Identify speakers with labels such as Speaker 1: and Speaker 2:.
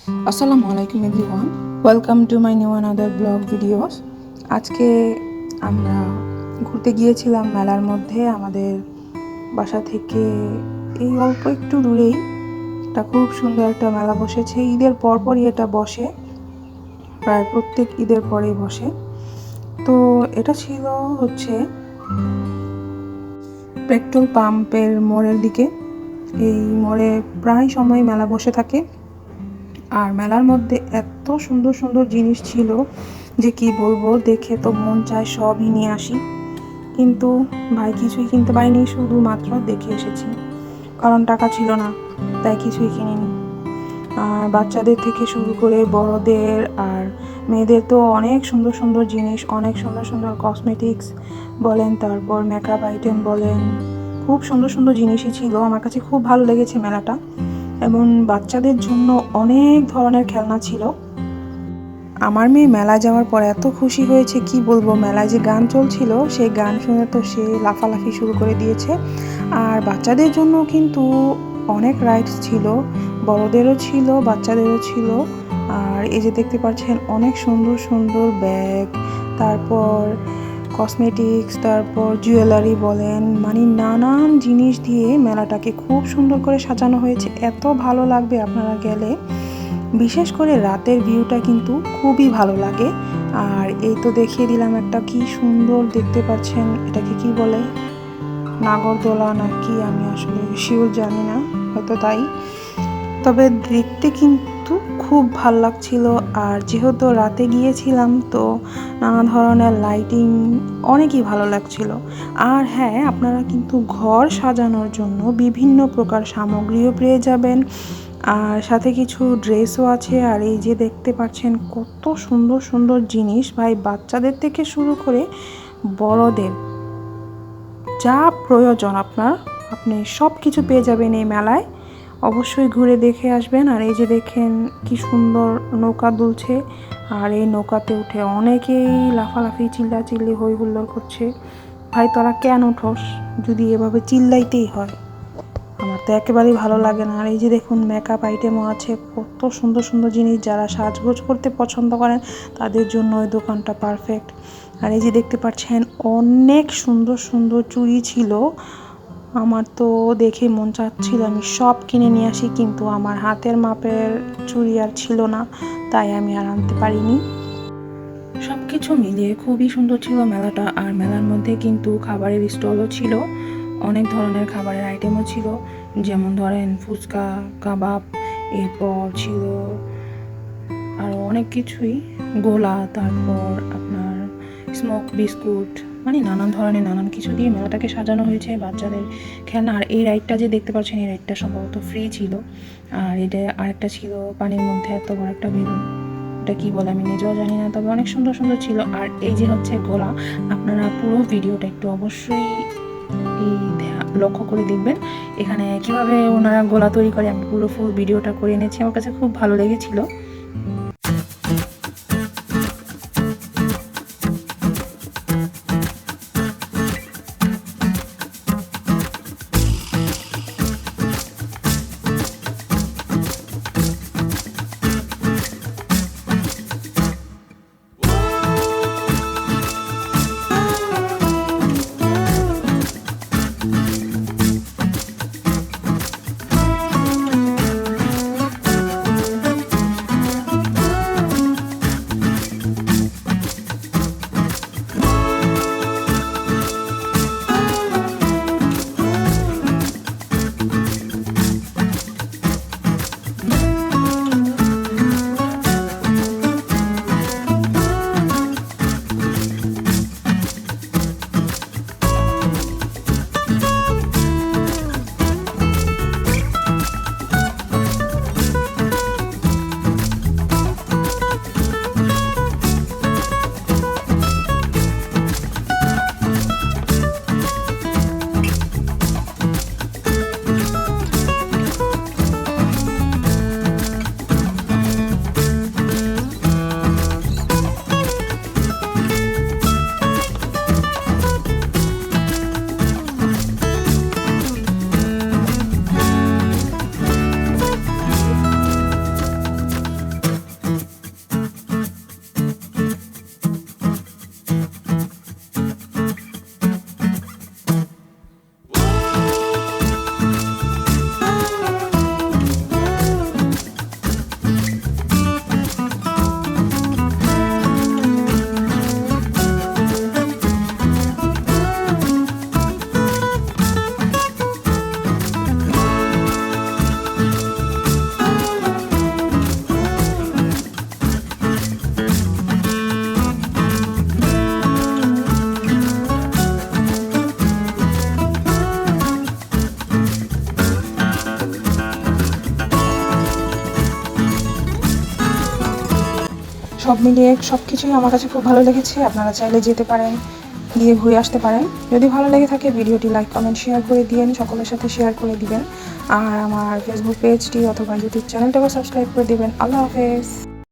Speaker 1: আসসালামু আলাইকুম everyone, welcome to my new another blog videos. আজকে আমরা ঘুরতে গিয়েছিলাম মেলার মধ্যে। আমাদের বাসা থেকে এই অল্প একটু দূরেই একটা খুব সুন্দর একটা মেলা বসেছে। ঈদের পরপরই এটা বসে, প্রায় প্রত্যেক ঈদের পরেই বসে। তো এটা ছিল হচ্ছে পেট্রোল পাম্পের মোড়ের দিকে। এই মোড়ে প্রায় সময় মেলা বসে থাকে, আর মেলার মধ্যে এত সুন্দর সুন্দর জিনিস ছিল যে কি বলবো, দেখে তো মন চায় সবই নিয়ে আসি, কিন্তু ভাই কিছুই কিনতে পারিনি, শুধুমাত্র দেখে এসেছি, কারণ টাকা ছিল না, তাই কিছুই কিনিনি। আর বাচ্চাদের থেকে শুরু করে বড়দের আর মেয়েদের তো অনেক সুন্দর সুন্দর জিনিস, অনেক সুন্দর সুন্দর কসমেটিক্স বলেন, তারপর মেকআপ আইটেম বলেন, খুব সুন্দর সুন্দর জিনিসই ছিল। আমার কাছে খুব ভালো লেগেছে মেলাটা। এবং বাচ্চাদের জন্য অনেক ধরনের খেলনা ছিল। আমার মেয়ে মেলা যাওয়ার পর এত খুশি হয়েছে কি বলবো, মেলায় যে গান চলছিল সেই গান শুনে তো সে লাফালাফি শুরু করে দিয়েছে। আর বাচ্চাদের জন্য কিন্তু অনেক রাইডস ছিল, বড়দেরও ছিল, বাচ্চাদেরও ছিল। আর এই যে দেখতে পাচ্ছেন অনেক সুন্দর সুন্দর ব্যাগ, তারপর কসমেটিক্স, তারপর জুয়েলারি বলেন, মানে নানান জিনিস দিয়ে মেলাটাকে খুব সুন্দর করে সাজানো হয়েছে। এত ভালো লাগবে আপনারা গেলে, বিশেষ করে রাতের ভিউটা কিন্তু খুবই ভালো লাগে। আর এই তো দেখিয়ে দিলাম একটা, কি সুন্দর দেখতে পাচ্ছেন, এটাকে কি বলে, নাগরদোলা নাকি, আমি আসলে শিওর জানি না, হয়তো তাই। তবে দেখতে কিন্তু খুব ভাল লাগছিল। আর যেহেতু রাতে গিয়েছিলাম তো নানা ধরনের লাইটিং, অনেকই ভালো লাগছিল। আর হ্যাঁ, আপনারা কিন্তু ঘর সাজানোর জন্য বিভিন্ন প্রকার সামগ্রীও পেয়ে যাবেন, আর সাথে কিছু ড্রেসও আছে। আর এই যে দেখতে পাচ্ছেন কত সুন্দর সুন্দর জিনিস, ভাই বাচ্চাদের থেকে শুরু করে বড়দের যা প্রয়োজন আপনি সব কিছু পেয়ে যাবেন এই মেলায়। অবশ্যই ঘুরে দেখে আসবেন। আর এই যে দেখেন কি সুন্দর নৌকা দুলছে, আর এই নৌকাতে উঠে অনেকেই লাফালাফি চিল্লাচিল্লি হই হুল্লোড় করছে। ভাই তোরা কেন উঠোস, যদি এভাবে চিল্লাইতেই হয়? আমার তো একেবারেই ভালো লাগে না। আর এই যে দেখুন মেকআপ আইটেমও আছে, কত সুন্দর সুন্দর জিনিস, যারা সাজগোজ করতে পছন্দ করেন তাদের জন্য ওই দোকানটা পারফেক্ট। আর এই যে দেখতে পাচ্ছেন অনেক সুন্দর সুন্দর চুড়ি ছিল, আমার তো দেখে মন চাচ্ছিল আমি সব কিনে নিয়ে আসি, কিন্তু আমার হাতের মাপের চুড়ি আর ছিল না, তাই আমি আর আনতে পারিনি। সব কিছু মিলিয়ে খুবই সুন্দর ছিল মেলাটা। আর মেলার মধ্যে কিন্তু খাবারের স্টলও ছিল, অনেক ধরনের খাবারের আইটেমও ছিল, যেমন ধরেন ফুচকা, কাবাব, এরপর ছিল আরও অনেক কিছুই, গোলা, তারপর আপনার স্মোক বিস্কুট, মানে নানান ধরনের নানান কিছু দিয়ে মেলাটাকে সাজানো হয়েছে। বাচ্চাদের খেলনা, আর এই রাইডটা যে দেখতে পাচ্ছেন এই রাইডটা সম্ভবত ফ্রি ছিল। আর এটা আরেকটা ছিল পানির মধ্যে এত বড় একটা বেলুন, এটা কি বলে আমি নিজেও জানি না, তবে অনেক সুন্দর সুন্দর ছিল। আর এই যে হচ্ছে গোলা, আপনারা পুরো ভিডিওটা একটু অবশ্যই লক্ষ্য করে দেখবেন এখানে কিভাবে ওনারা গোলা তৈরি করে। আমি পুরো ফুল ভিডিওটা করে এনেছি, আমার কাছে খুব ভালো লেগেছিল। সব মিলিয়ে সব কিছুই আমার কাছে খুব ভালো লেগেছে। আপনারা চাইলে যেতে পারেন, গিয়ে ঘুরে আসতে পারেন। যদি ভালো লেগে থাকে ভিডিওটি লাইক কমেন্ট শেয়ার করে দিন, সকলের সাথে শেয়ার করে দিবেন। আর আমার ফেসবুক পেজটি অথবা ইউটিউব চ্যানেলটাকে সাবস্ক্রাইব করে দিবেন। আল্লাহ হাফেজ।